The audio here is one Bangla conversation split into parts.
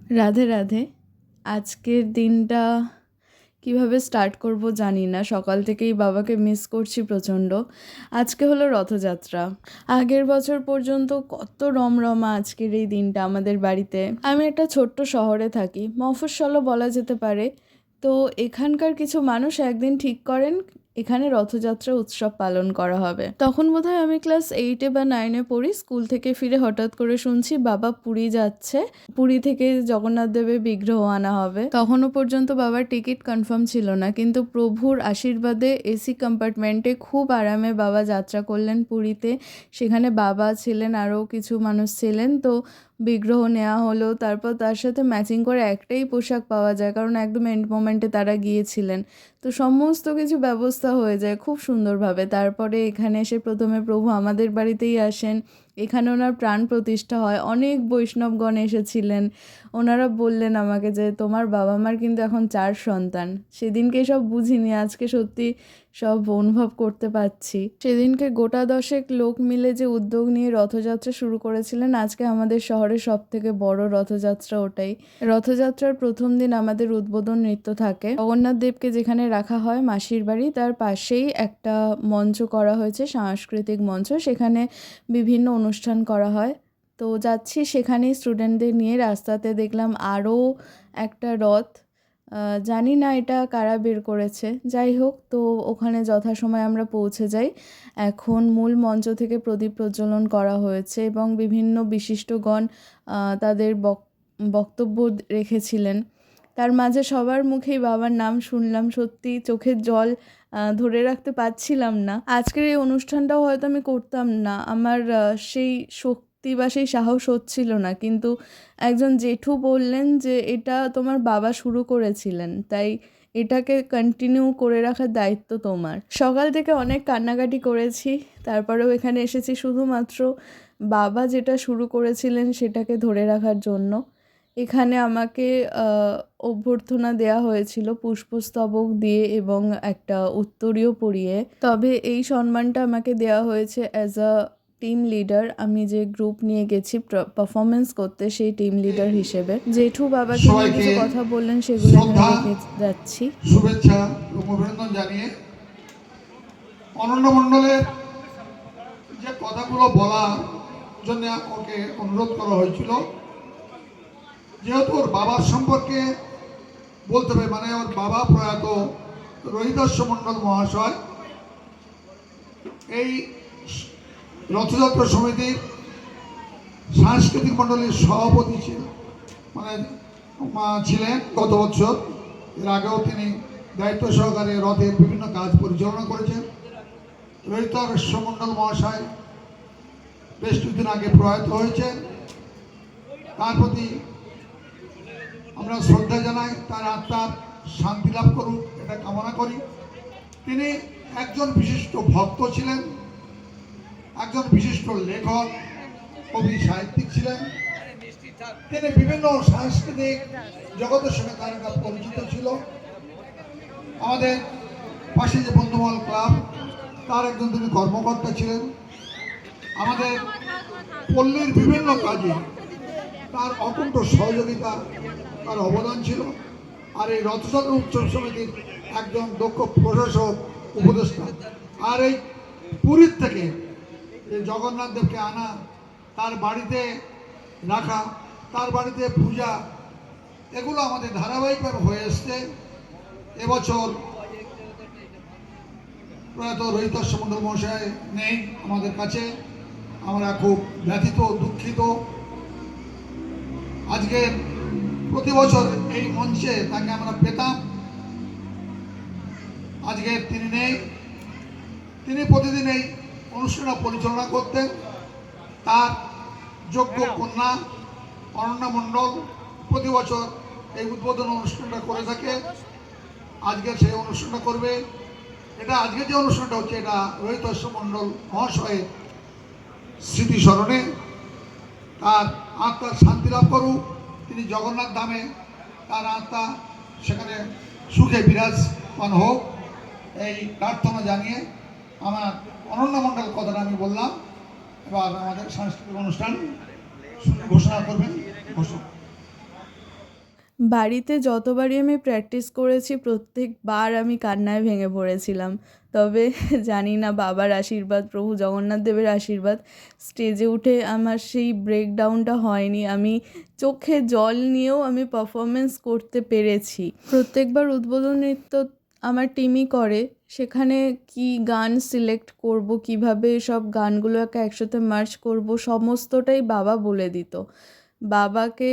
রাধে রাধে। আজকের দিনটা কিভাবে স্টার্ট করব জানি না। সকাল থেকেই বাবাকে মিস করছি প্রচণ্ড। আজকে হলো রথযাত্রা। আগের বছর পর্যন্ত কত রমরমা আজকের এই দিনটা আমাদের বাড়িতে। আমি একটা ছোট্ট শহরে থাকি, মফস্বলও বলা যেতে পারে। তো এখানকার কিছু মানুষ একদিন ঠিক করেন এখানে রথযাত্রা উৎসব পালন করা হবে। তখন বোধহয় আমি ক্লাস 8-এ বা 9-এ পড়ি। স্কুল থেকে ফিরে হঠাৎ করে শুনছি বাবা পুরী যাচ্ছে, পুরী থেকে জগন্নাথ দেবের বিগ্রহ আনা হবে। তখনও পর্যন্ত বাবার টিকিট কনফার্ম ছিল না, কিন্তু প্রভুর আশীর্বাদে এসি কম্পার্টমেন্টে খুব আরামে বাবা যাত্রা করলেন পুরীতে। সেখানে বাবা ছিলেন, আরও কিছু মানুষ ছিলেন। তো বিগ্রহ নেওয়া হলো, তারপর তার সাথে ম্যাচিং করে একটাই পোশাক পাওয়া যায়, কারণ একদম এন্ড মোমেন্টে তারা গিয়েছিলেন। তো সমস্ত কিছু ব্যবস্থা হয়ে যায় খুব সুন্দরভাবে। তারপরে এখানে এসে প্রথমে প্রভু আমাদের বাড়িতেই আসেন। এখানে ওনার প্রাণ প্রতিষ্ঠা হয়। অনেক বৈষ্ণবগণ এসেছিলেন। ওনারা বললেন আমাকে যে তোমার বাবা মার কিন্তু এখন 4 সন্তান। সেদিনকে সব বুঝিনি, আজকে সত্যি সব অনুভব করতে পারছি। সেদিনকে গোটা 10 লোক মিলে যে উদ্যোগ নিয়ে রথযাত্রা শুরু করেছিলেন, আজকে আমাদের শহরের সবথেকে বড় রথযাত্রা ওটাই। রথযাত্রার প্রথম দিন আমাদের উদ্বোধন নৃত্য থাকে। জগন্নাথ দেবকে যেখানে রাখা হয় মাসির বাড়ি, তার পাশেই একটা মঞ্চ করা হয়েছে, সাংস্কৃতিক মঞ্চ। সেখানে বিভিন্ন অনুষ্ঠান করা হয়। তো যাচ্ছি সেখানেই স্টুডেন্টদের নিয়ে। রাস্তাতে দেখলাম আরও একটা রথ। জানি না এটা কারা বের করেছে, যাই হোক। তো ওখানে যথাসময়ে আমরা পৌঁছে যাই। এখন মূল মঞ্চ থেকে প্রদীপ প্রজ্বলন করা হয়েছে এবং বিভিন্ন বিশিষ্টগণ তাদের বক্তব্য রেখেছিলেন। তার মাঝে সবার মুখেই বাবার নাম শুনলাম, সত্যি চোখের জল ধরে রাখতে পারছিলাম না। আজকের এই অনুষ্ঠানটাও হয়তো আমি করতাম না, আমার সেই শক্তি বা সেই সাহস হচ্ছিল না, কিন্তু একজন জেঠু বললেন যে এটা তোমার বাবা শুরু করেছিলেন, তাই এটাকে কন্টিনিউ করে রাখার দায়িত্ব তোমার। সকাল থেকে অনেক কান্নাকাটি করেছি, তারপরেও এখানে এসেছি শুধুমাত্র বাবা যেটা শুরু করেছিলেন সেটাকে ধরে রাখার জন্য। এখানে আমাকে অভ্যর্থনা দেওয়া হয়েছিল পুষ্পস্তবক দিয়ে এবং একটা উত্তরীয় পরিয়ে। তবে এই সম্মানটা আমাকে দেওয়া হয়েছে অ্যাজ আ টিম লিডার। আমি যে গ্রুপ নিয়ে গেছি পারফরমেন্স করতে, সেই টিম লিডার হিসেবে। জেঠু বাবাকে নিয়ে কিছু কথা বললেন, সেগুলো এখানে রেখে যাচ্ছি। শুভেচ্ছা এবং অভিনন্দন জানিয়ে অনন্য মণ্ডলের যে কথাগুলো বলার জন্য ওকে অনুরোধ করা হয়েছিল, যেহেতু ওর বাবার সম্পর্কে বলতে হবে, মানে ওর বাবা প্রয়াত রোহিদাস্য মণ্ডল মহাশয় এই রথযাত্রা সমিতির সাংস্কৃতিক মণ্ডলীর সভাপতি ছিলেন গত বছর। এর আগেও তিনি দায়িত্ব সহকারে রথের বিভিন্ন কাজ পরিচালনা করেছেন। রোহিতাস্য মণ্ডল মহাশয় বেশ কিছুদিন আগে প্রয়াত হয়েছেন। তার প্রতি আমরা শ্রদ্ধা জানাই, তার আত্মার শান্তি লাভ করুক এটা কামনা করি। তিনি একজন বিশিষ্ট ভক্ত ছিলেন, একজন বিশিষ্ট লেখক, কবি, সাহিত্যিক ছিলেন। তিনি বিভিন্ন সাংস্কৃতিক জগতের সঙ্গে তার একটা পরিচিত ছিল। আমাদের পাশে যে বন্ধুমহল ক্লাব, তার একজন তিনি কর্মকর্তা ছিলেন। আমাদের পল্লীর বিভিন্ন কাজে তার অকুণ্ঠ সহযোগিতা, তার অবদান ছিল। আর এই রথযাত্রা উৎসব সমিতির একজন দক্ষ প্রশাসক, উপদেষ্টা। আর এই পুরীর থেকে এই জগন্নাথ দেবকে আনা, তার বাড়িতে রাখা, তার বাড়িতে পূজা, এগুলো আমাদের ধারাবাহিকভাবে হয়ে এসছে। এবছর প্রয়াত রোহিতাস্য মণ্ডল মহাশয় নেই আমাদের কাছে, আমরা খুব ব্যথিত, দুঃখিত। আজকে প্রতি বছর এই মঞ্চে তাকে আমরা পেতাম, আজকে তিনি নেই। তিনি প্রতিদিন এই অনুষ্ঠান পরিচালনা করতেন। তার যোগ্য কন্যা অনন্যা মণ্ডল প্রতি বছর এই উদ্বোধন অনুষ্ঠানটা করে থাকে। আজকে সেই অনুষ্ঠানটা করবে। এটা আজকে যে অনুষ্ঠানটা হচ্ছে, এটা রোহিতাস্য মণ্ডল মহাশয়ের স্মৃতি স্মরণে। তার আত্মার শান্তি লাভ করুক, তিনি জগন্নাথ ধামে তার আত্মা সেখানে সুখে বিরাজমান হোক, এই প্রার্থনা জানিয়ে আমার অনন্য মণ্ডল কথাটা আমি বললাম। এবার আমাদের সাংস্কৃতিক অনুষ্ঠান ঘোষণা করবেন ঘোষক। বাড়িতে যতবারই আমি প্র্যাকটিস করেছি প্রত্যেকবার আমি কান্নায় ভেঙে পড়েছিলাম। তবে জানি না বাবার আশীর্বাদ, প্রভু জগন্নাথ দেবের আশীর্বাদ, স্টেজে উঠে আমার সেই ব্রেকডাউনটা হয়নি। আমি চোখে জল নিয়েও আমি পারফরমেন্স করতে পেরেছি। প্রত্যেকবার উদ্বোধন নৃত্য আমার টিমই করে। সেখানে কী গান সিলেক্ট করব, কীভাবে সব গানগুলোকে একসাথে মার্জ করব, সমস্তটাই বাবা বলে দিত। বাবাকে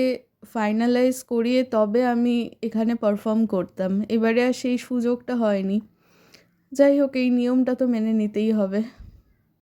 ফাইনালাইজ করিয়ে তবে আমি এখানে পারফর্ম করতাম। এবারে আর সেই সুযোগটা হয়নি। যাই হোক, এই নিয়মটা তো মেনে নিতেই হবে।